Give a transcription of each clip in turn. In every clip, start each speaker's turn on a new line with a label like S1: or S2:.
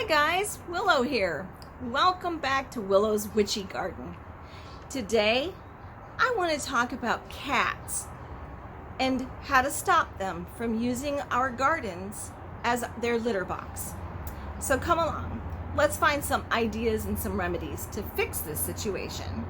S1: Hi guys, Willow here. Welcome back to Willow's Witchy Garden. Today, I want to talk about cats and how to stop them from using our gardens as their litter box. So come along, let's find some ideas and some remedies to fix this situation.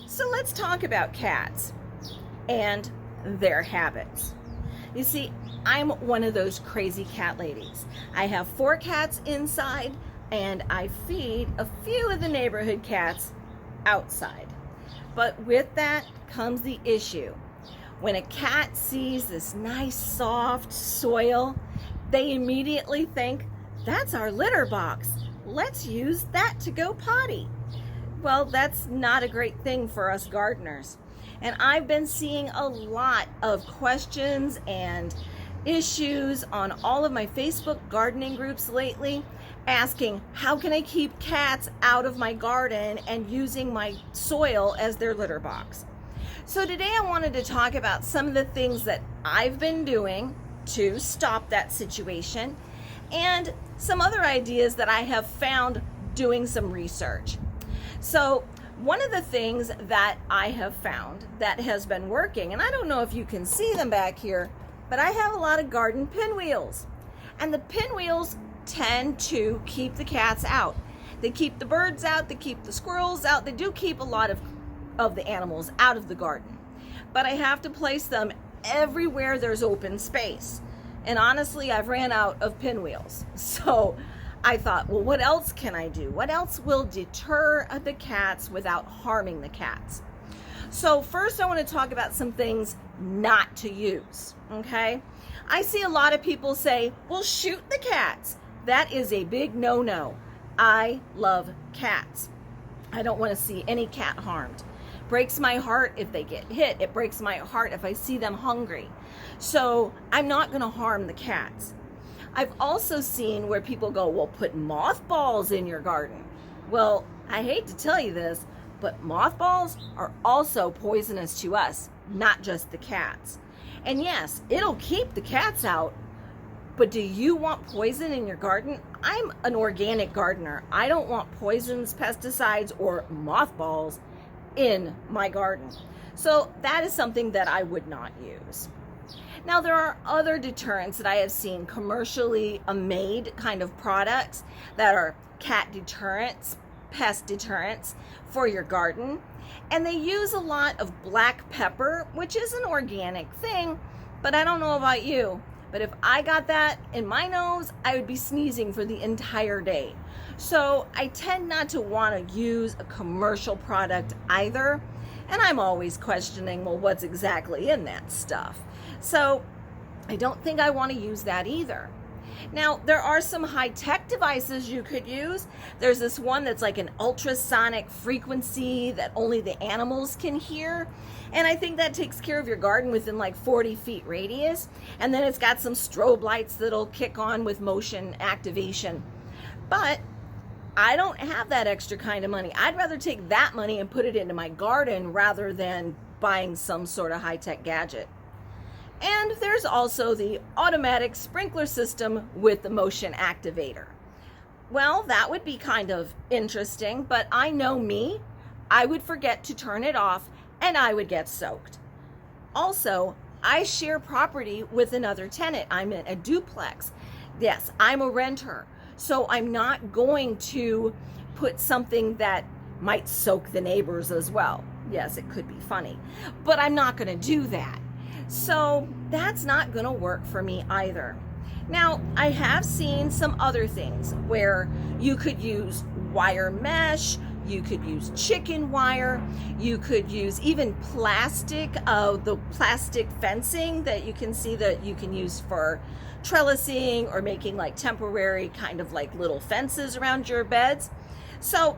S1: So let's talk about cats and their habits. You see, I'm one of those crazy cat ladies. I have 4 cats inside and I feed a few of the neighborhood cats outside. But with that comes the issue. When a cat sees this nice soft soil, they immediately think, that's our litter box. Let's use that to go potty. Well, that's not a great thing for us gardeners. And I've been seeing a lot of questions and issues on all of my Facebook gardening groups lately, asking how can I keep cats out of my garden and using my soil as their litter box. So today I wanted to talk about some of the things that I've been doing to stop that situation and some other ideas that I have found doing some research. So one of the things that I have found that has been working, and I don't know if you can see them back here, but I have a lot of garden pinwheels. And the pinwheels tend to keep the cats out. They keep the birds out, they keep the squirrels out, they do keep a lot of the animals out of the garden. But I have to place them everywhere there's open space. And honestly, I've ran out of pinwheels. So I thought, well, what else can I do? What else will deter the cats without harming the cats? So first I want to talk about some things not to use, okay? I see a lot of people say, well, shoot the cats. That is a big no-no. I love cats. I don't want to see any cat harmed. Breaks my heart if they get hit. It breaks my heart if I see them hungry. So I'm not going to harm the cats. I've also seen where people go, well, put mothballs in your garden. Well, I hate to tell you this, but mothballs are also poisonous to us, not just the cats. And yes, it'll keep the cats out, but do you want poison in your garden? I'm an organic gardener. I don't want poisons, pesticides, or mothballs in my garden. So that is something that I would not use. Now, there are other deterrents that I have seen, commercially made kind of products that are cat deterrents, pest deterrents for your garden. And they use a lot of black pepper, which is an organic thing, but I don't know about you. But if I got that in my nose, I would be sneezing for the entire day. So I tend not to want to use a commercial product either. And I'm always questioning, well, what's exactly in that stuff? So I don't think I want to use that either. Now, there are some high-tech devices you could use. There's this one that's like an ultrasonic frequency that only the animals can hear. And I think that takes care of your garden within like 40 feet radius. And then it's got some strobe lights that'll kick on with motion activation. But I don't have that extra kind of money. I'd rather take that money and put it into my garden rather than buying some sort of high-tech gadget. And there's also the automatic sprinkler system with the motion activator. Well, that would be kind of interesting, but I know me, I would forget to turn it off and I would get soaked. Also, I share property with another tenant. I'm in a duplex. Yes, I'm a renter, so I'm not going to put something that might soak the neighbors as well. Yes, it could be funny, but I'm not going to do that. So that's not going to work for me either. Now, I have seen some other things where you could use wire mesh, you could use chicken wire, you could use even plastic, the plastic fencing that you can see that you can use for trellising or making like temporary kind of like little fences around your beds. So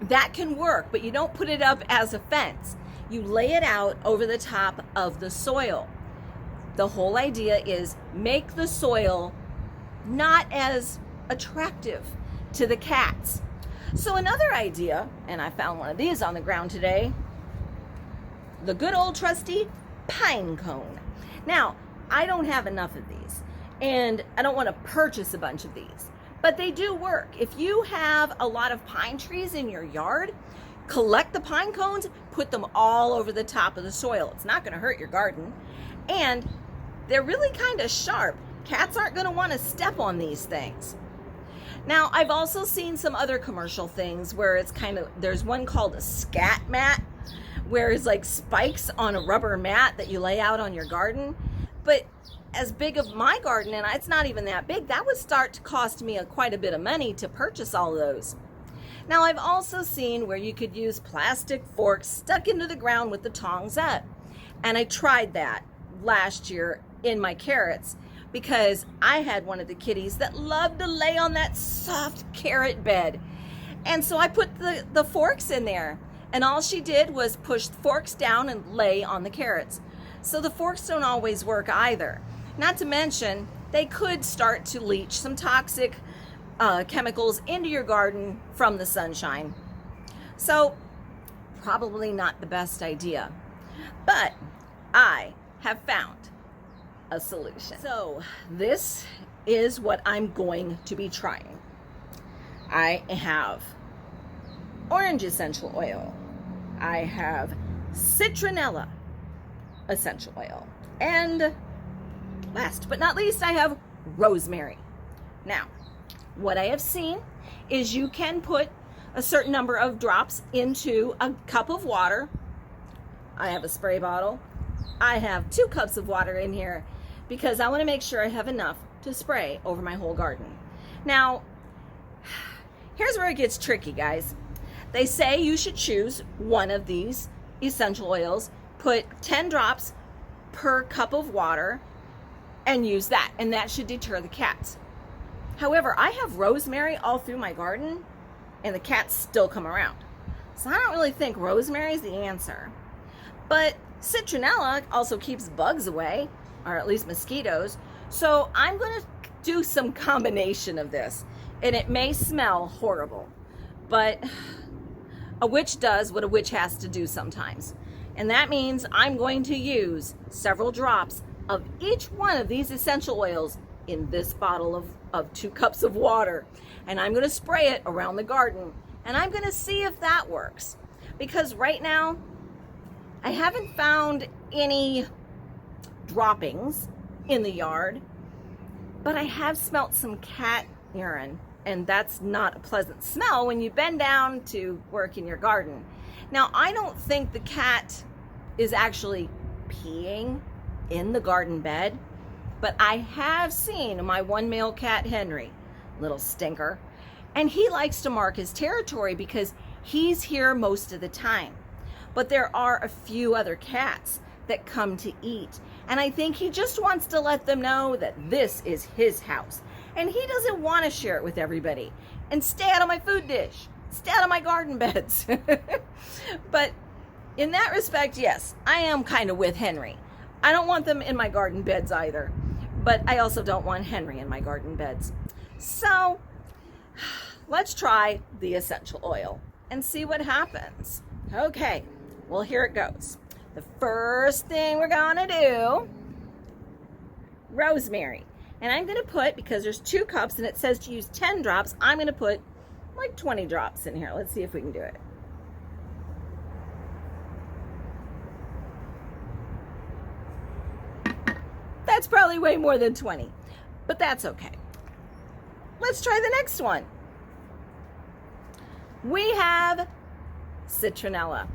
S1: that can work, but you don't put it up as a fence. You lay it out over the top of the soil. The whole idea is make the soil not as attractive to the cats. So another idea, and I found one of these on the ground today, the good old trusty pine cone. Now, I don't have enough of these, and I don't want to purchase a bunch of these, but they do work. If you have a lot of pine trees in your yard, collect the pine cones, put them all over the top of the soil. It's not going to hurt your garden, and they're really kind of sharp. Cats aren't going to want to step on these things. Now, I've also seen some other commercial things where it's kind of, there's one called a scat mat, where it's like spikes on a rubber mat that you lay out on your garden. But as big of my garden, and it's not even that big, that would start to cost me quite a bit of money to purchase all of those. Now, I've also seen where you could use plastic forks stuck into the ground with the tongs up. And I tried that last year in my carrots, because I had one of the kitties that loved to lay on that soft carrot bed. And so I put the forks in there, and all she did was push the forks down and lay on the carrots. So the forks don't always work either. Not to mention, they could start to leach some toxic chemicals into your garden from the sunshine. So probably not the best idea. But I have found a solution. So this is what I'm going to be trying. I have orange essential oil. I have citronella essential oil. And last but not least, I have rosemary. Now, what I have seen is you can put a certain number of drops into a cup of water. I have a spray bottle. I have 2 cups of water in here because I want to make sure I have enough to spray over my whole garden. Now, here's where it gets tricky, guys. They say you should choose one of these essential oils, put 10 drops per cup of water, and use that, and that should deter the cats. However, I have rosemary all through my garden, and the cats still come around. So I don't really think rosemary is the answer. But citronella also keeps bugs away, or at least mosquitoes. So I'm going to do some combination of this. And it may smell horrible, but a witch does what a witch has to do sometimes. And that means I'm going to use several drops of each one of these essential oils in this bottle of 2 cups of water. And I'm going to spray it around the garden. And I'm going to see if that works. Because right now, I haven't found any droppings in the yard, but I have smelt some cat urine, and that's not a pleasant smell when you bend down to work in your garden. Now, I don't think the cat is actually peeing in the garden bed, but I have seen my one male cat, Henry, little stinker, and he likes to mark his territory because he's here most of the time. But there are a few other cats that come to eat. And I think he just wants to let them know that this is his house. And he doesn't want to share it with everybody. And stay out of my food dish. Stay out of my garden beds. But in that respect, yes, I am kind of with Henry. I don't want them in my garden beds either. But I also don't want Henry in my garden beds. So let's try the essential oil and see what happens. Okay, well, here it goes. The first thing we're gonna do, rosemary. And I'm gonna put, because there's 2 cups and it says to use 10 drops, I'm gonna put like 20 drops in here. Let's see if we can do it. That's probably way more than 20, but that's okay. Let's try the next one. We have citronella.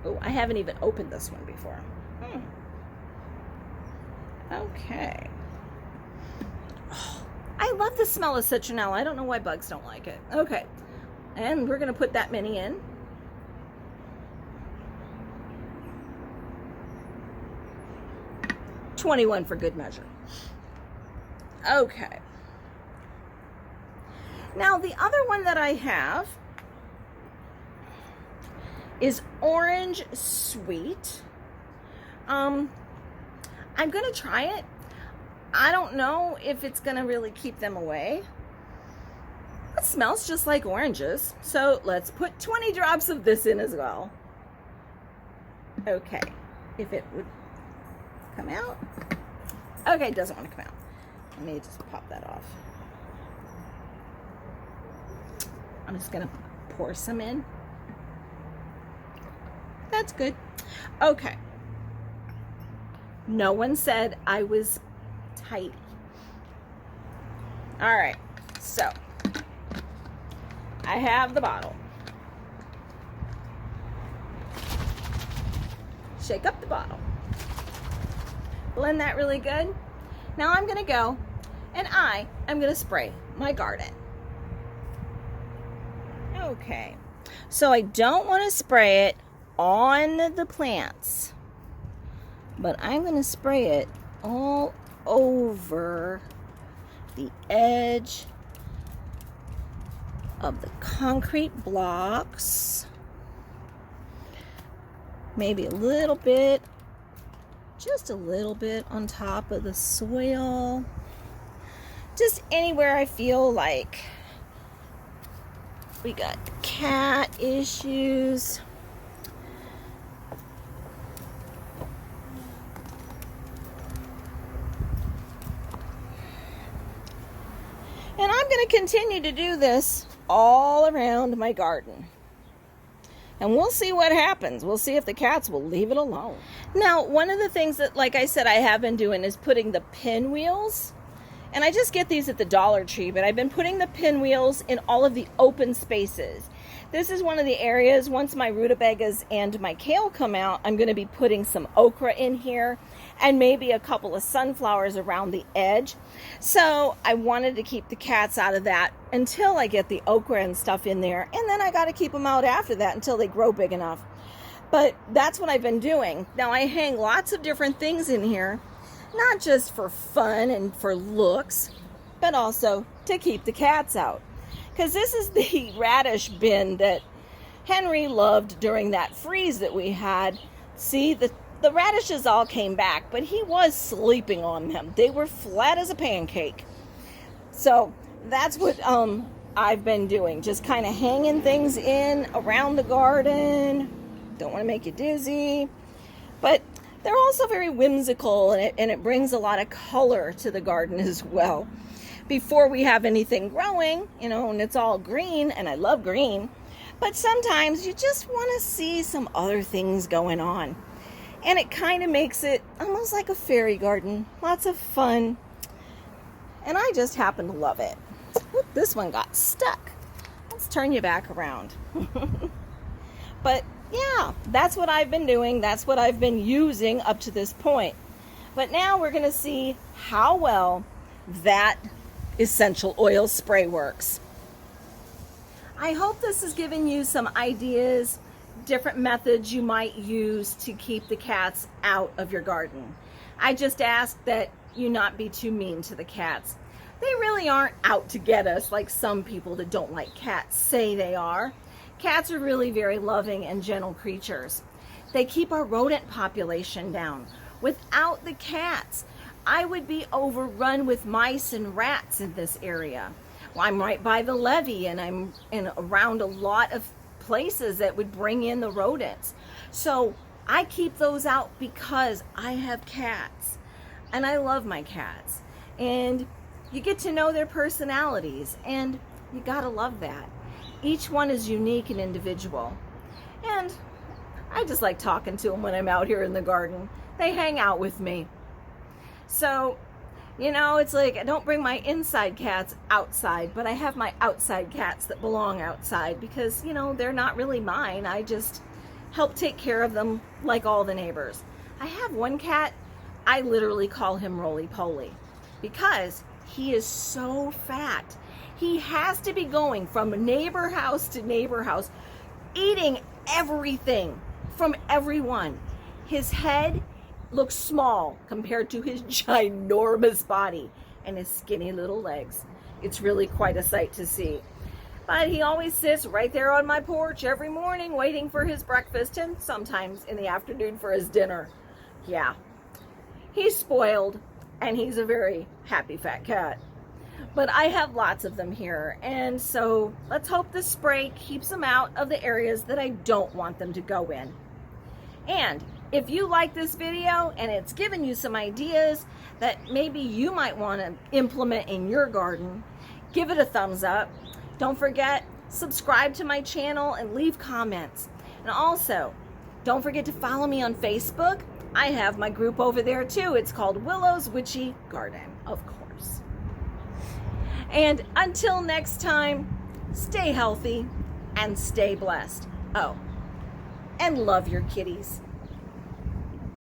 S1: Oh, I haven't even opened this one before. Okay. Oh, I love the smell of citronella. I don't know why bugs don't like it. Okay. And we're going to put that many in. $21 for good measure. Okay. Now the other one that I have is orange sweet. I'm gonna try it. I don't know if it's gonna really keep them away. It smells just like oranges, so let's put 20 drops of this in as well. Okay, if it would come out. Okay, it doesn't want to come out. Let me just pop that off. I'm just gonna pour some in. That's good. Okay. No one said I was tidy. All right, so I have the bottle. Shake up the bottle. Blend that really good. Now I'm gonna go and I'm gonna spray my garden. Okay, so I don't want to spray it on the plants, but I'm going to spray it all over the edge of the concrete blocks. Maybe a little bit, just a little bit on top of the soil. Just anywhere I feel like we got cat issues. And I'm going to continue to do this all around my garden. And we'll see what happens. We'll see if the cats will leave it alone. Now, one of the things that, like I said, I have been doing is putting the pinwheels. And I just get these at the Dollar Tree, but I've been putting the pinwheels in all of the open spaces. This is one of the areas, once my rutabagas and my kale come out, I'm going to be putting some okra in here and maybe a couple of sunflowers around the edge. So I wanted to keep the cats out of that until I get the okra and stuff in there. And then I got to keep them out after that until they grow big enough. But that's what I've been doing. Now I hang lots of different things in here, not just for fun and for looks, but also to keep the cats out. Because this is the radish bin that Henry loved during that freeze that we had. See, the radishes all came back, but he was sleeping on them. They were flat as a pancake. So that's what I've been doing. Just kind of hanging things in around the garden. Don't want to make you dizzy. But they're also very whimsical, and it brings a lot of color to the garden as well. Before we have anything growing, you know, and it's all green, and I love green, but sometimes you just want to see some other things going on. And it kind of makes it almost like a fairy garden. Lots of fun. And I just happen to love it. Oop, this one got stuck. Let's turn you back around. But yeah, that's what I've been doing. That's what I've been using up to this point. But now we're going to see how well that essential oil spray works. I hope this has given you some ideas, different methods you might use to keep the cats out of your garden. I just ask that you not be too mean to the cats. They really aren't out to get us like some people that don't like cats say they are. Cats are really very loving and gentle creatures. They keep our rodent population down. Without the cats, I would be overrun with mice and rats in this area. Well, I'm right by the levee, and I'm around a lot of places that would bring in the rodents. So I keep those out because I have cats, and I love my cats. And you get to know their personalities, and you gotta love that. Each one is unique and individual. And I just like talking to them when I'm out here in the garden. They hang out with me. So, you know, it's like I don't bring my inside cats outside, but I have my outside cats that belong outside because, you know, they're not really mine. I just help take care of them like all the neighbors. I have one cat I literally call him roly-poly because he is so fat. He has to be going from neighbor house to neighbor house, eating everything from everyone. His head looks small compared to his ginormous body and his skinny little legs. It's really quite a sight to see. But he always sits right there on my porch every morning waiting for his breakfast and sometimes in the afternoon for his dinner. Yeah, he's spoiled and he's a very happy fat cat. But I have lots of them here, and so let's hope this spray keeps them out of the areas that I don't want them to go in. And if you like this video and it's given you some ideas that maybe you might want to implement in your garden, give it a thumbs up. Don't forget, subscribe to my channel and leave comments. And also, don't forget to follow me on Facebook. I have my group over there too. It's called Willow's Witchy Garden, of course. And until next time, stay healthy and stay blessed. Oh, and love your kitties.